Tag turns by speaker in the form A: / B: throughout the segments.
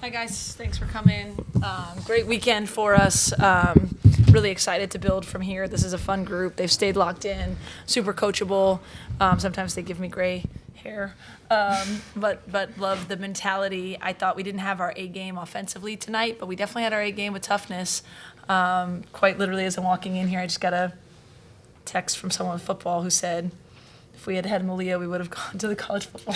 A: Hi guys, thanks for coming. Great weekend for us. Really excited to build from here. This is a fun group. They've stayed locked in, super coachable. Sometimes they give me gray hair, but love the mentality. I thought we didn't have our A game offensively tonight, but we definitely had our A game with toughness. Quite literally, as I'm walking in here, I just got a text from someone with football who said, if we had had Malia, we would have gone to the college football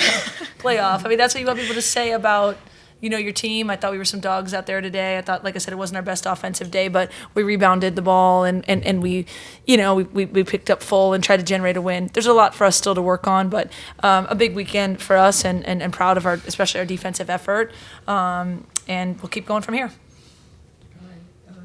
A: playoff. I mean, that's what you want people to say about your team. I thought we were some dogs out there today. I thought, like I said, it wasn't our best offensive day, but we rebounded the ball and we picked up full and tried to generate a win. There's a lot for us still to work on, but a big weekend for us and proud of especially our defensive effort. And we'll keep going from here.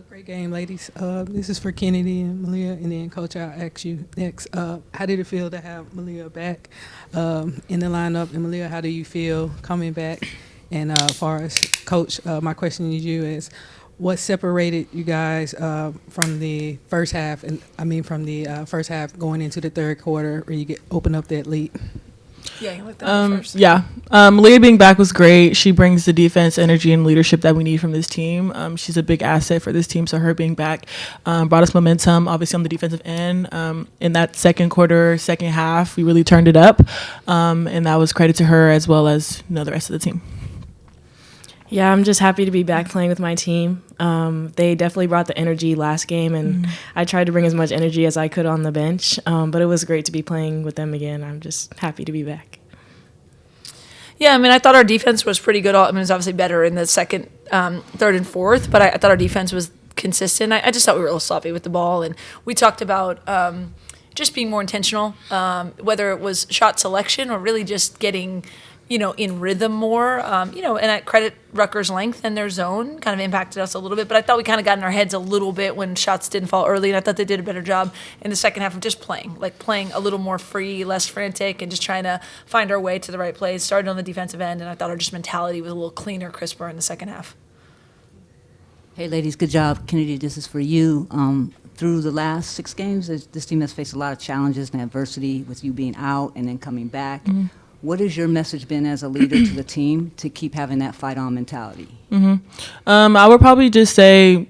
B: Great game, ladies. This is for Kennedy and Malia, and then Coach, I'll ask you next. How did it feel to have Malia back in the lineup? And Malia, how do you feel coming back? And as far as Coach, my question to you is, what separated you guys from the first half? And from the first half going into the third quarter, where you open up that lead?
A: Yeah, you looked at first.
C: Malia being back was great. She brings the defense, energy, and leadership that we need from this team. She's a big asset for this team, so her being back brought us momentum, obviously on the defensive end. In that second quarter, second half, we really turned it up, and that was credit to her as well as the rest of the team.
D: Yeah, I'm just happy to be back playing with my team. They definitely brought the energy last game, and I tried to bring as much energy as I could on the bench. But it was great to be playing with them again. I'm just happy to be back.
A: Yeah, I thought our defense was pretty good. It was obviously better in the second, third, and fourth, but I thought our defense was consistent. I just thought we were a little sloppy with the ball, and we talked about just being more intentional, whether it was shot selection or really just getting in rhythm more, and I credit Rutgers' length and their zone kind of impacted us a little bit, but I thought we kind of got in our heads a little bit when shots didn't fall early, and I thought they did a better job in the second half of just playing a little more free, less frantic, and just trying to find our way to the right plays. Started on the defensive end, and I thought our just mentality was a little cleaner, crisper in the second half.
E: Hey, ladies, good job. Kennedy, this is for you. Through the last 6 games, this team has faced a lot of challenges and adversity with you being out and then coming back. Mm-hmm. What has your message been as a leader to the team to keep having that fight-on mentality?
C: I would probably just say,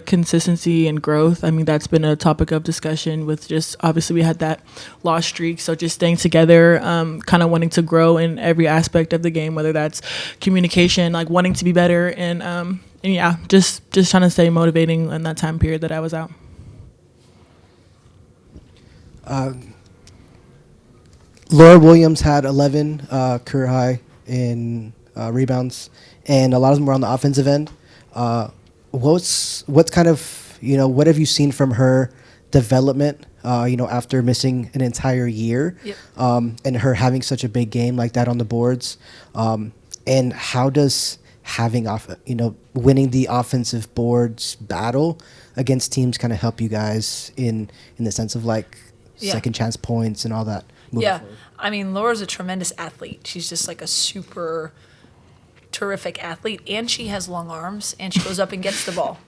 C: consistency and growth. That's been a topic of discussion with just, obviously we had that loss streak, so just staying together, kind of wanting to grow in every aspect of the game, whether that's communication, wanting to be better, and yeah, just trying to stay motivating in that time period that I was out.
F: Laura Williams had 11 career high in rebounds, and a lot of them were on the offensive end. What's kind of, what have you seen from her development, after missing an entire year?
A: Yep.
F: And her having such a big game like that on the boards? And how does having winning the offensive boards battle against teams kind of help you guys in the sense of second chance points and all that?
A: Yeah,
F: Forward.
A: Laura's a tremendous athlete. She's just a super terrific athlete, and she has long arms, and she goes up and gets the ball.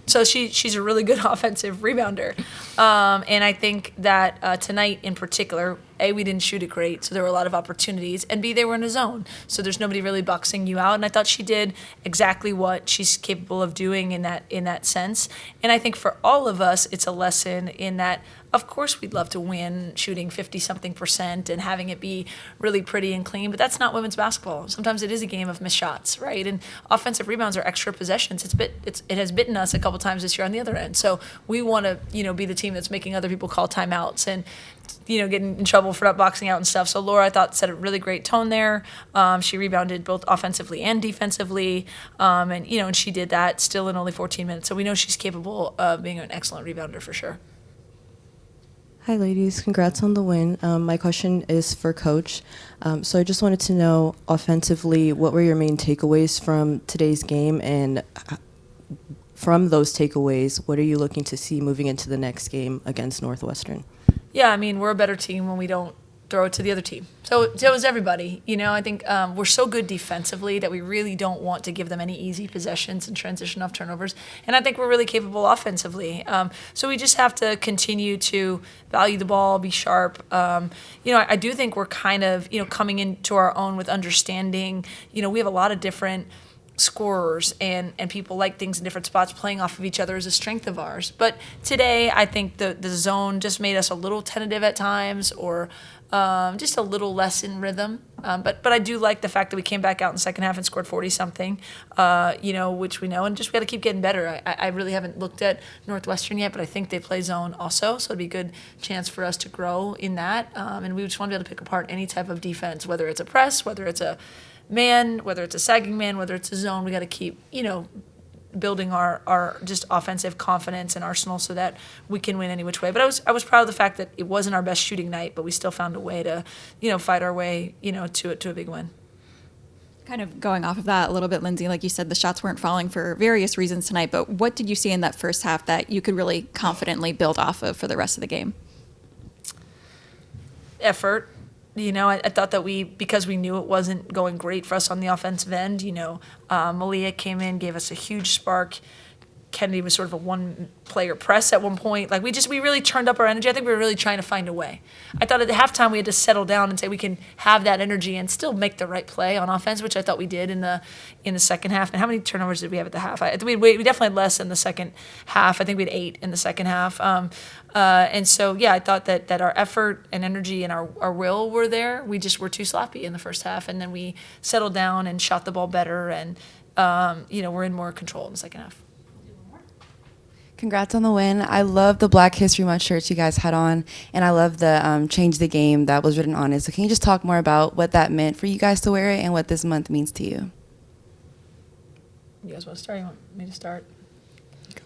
A: So she's a really good offensive rebounder. And I think that tonight in particular, A, we didn't shoot it great, so there were a lot of opportunities, and B, they were in a zone, so there's nobody really boxing you out. And I thought she did exactly what she's capable of doing in that sense. And I think for all of us, it's a lesson in that, of course, we'd love to win shooting 50-something% and having it be really pretty and clean, but that's not women's basketball. Sometimes it is a game of missed shots, right? And offensive rebounds are extra possessions. It has bitten us a couple times this year on the other end. So we want to, be the team that's making other people call timeouts and, getting in trouble for not boxing out and stuff. So Laura, I thought, set a really great tone there. She rebounded both offensively and defensively, and she did that still in only 14 minutes. So we know she's capable of being an excellent rebounder for sure.
G: Hi, ladies. Congrats on the win. My question is for Coach. So I just wanted to know, offensively, what were your main takeaways from today's game? And from those takeaways, what are you looking to see moving into the next game against Northwestern?
A: Yeah, we're a better team when we don't throw it to the other team. So is everybody. I think we're so good defensively that we really don't want to give them any easy possessions and transition off turnovers. And I think we're really capable offensively. So we just have to continue to value the ball, be sharp. I do think we're kind of, coming into our own with understanding. We have a lot of different scorers and people like things in different spots. Playing off of each other is a strength of ours. But today, I think the zone just made us a little tentative at times, or just a little less in rhythm. But I do like the fact that we came back out in the second half and scored 40-something, which we know, and just we got to keep getting better. I really haven't looked at Northwestern yet, but I think they play zone also, so it'd be a good chance for us to grow in that. And we just want to be able to pick apart any type of defense, whether it's a press, whether it's a man, whether it's a sagging man, whether it's a zone. We got to keep, building our just offensive confidence and arsenal so that we can win any which way. But I was proud of the fact that it wasn't our best shooting night, but we still found a way to, fight our way, to a big win.
H: Kind of going off of that a little bit, Lindsay, like you said, the shots weren't falling for various reasons tonight, but what did you see in that first half that you could really confidently build off of for the rest of the game?
A: Effort. I thought that because we knew it wasn't going great for us on the offensive end, Malia came in, gave us a huge spark. Kennedy was sort of a one-player press at one point. Like, we really turned up our energy. I think we were really trying to find a way. I thought at the halftime we had to settle down and say we can have that energy and still make the right play on offense, which I thought we did in the second half. And how many turnovers did we have at the half? We definitely had less in the second half. I think we had 8 in the second half. And so, yeah, I thought that our effort and energy and our will were there. We just were too sloppy in the first half. And then we settled down and shot the ball better. And, we're in more control in the second half.
I: Congrats on the win. I love the Black History Month shirts you guys had on, and I love the Change the Game that was written on it. So can you just talk more about what that meant for you guys to wear it and what this month means to you?
A: You guys want to start? You want me to start?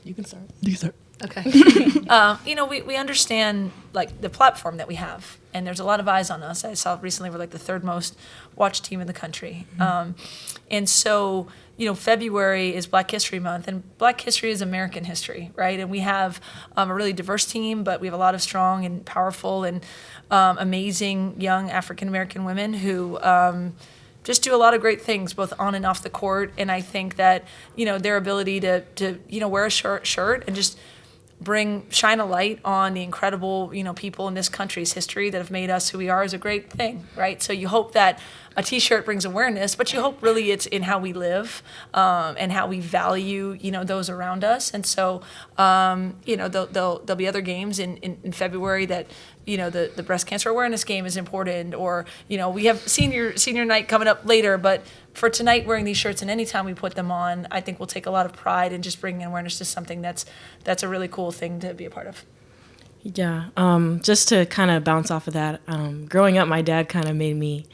C: You can start. You start.
A: Okay. We understand, like, the platform that we have, and there's a lot of eyes on us. I saw recently we're like the 3rd most watched team in the country. And so, February is Black History Month, and Black history is American history, right? And we have a really diverse team, but we have a lot of strong and powerful and amazing young African-American women who just do a lot of great things, both on and off the court. And I think that, their ability to wear a shirt and just shine a light on the incredible, people in this country's history that have made us who we are is a great thing, right? So you hope that a T-shirt brings awareness, but you hope really it's in how we live and how we value, those around us. And so, there'll be other games in February that, the breast cancer awareness game is important, or, we have senior night coming up later, but for tonight, wearing these shirts and anytime we put them on, I think we'll take a lot of pride in just bringing awareness to something that's a really cool thing to be a part of.
D: Yeah, just to kind of bounce off of that, growing up, my dad kind of made me,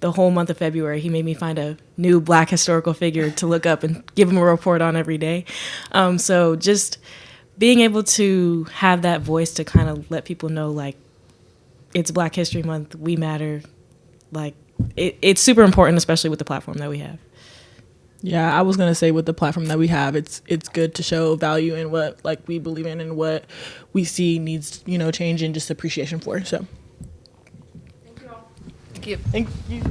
D: the whole month of February, he made me find a new Black historical figure to look up and give him a report on every day. So just being able to have that voice to kind of let people know, like, it's Black History Month, we matter, like, it's super important, especially with the platform that we have.
C: Yeah, I was gonna say with the platform that we have, it's good to show value in what, like, we believe in and what we see needs, change and just appreciation for. So
A: Thank you all. Thank you.
C: Thank you.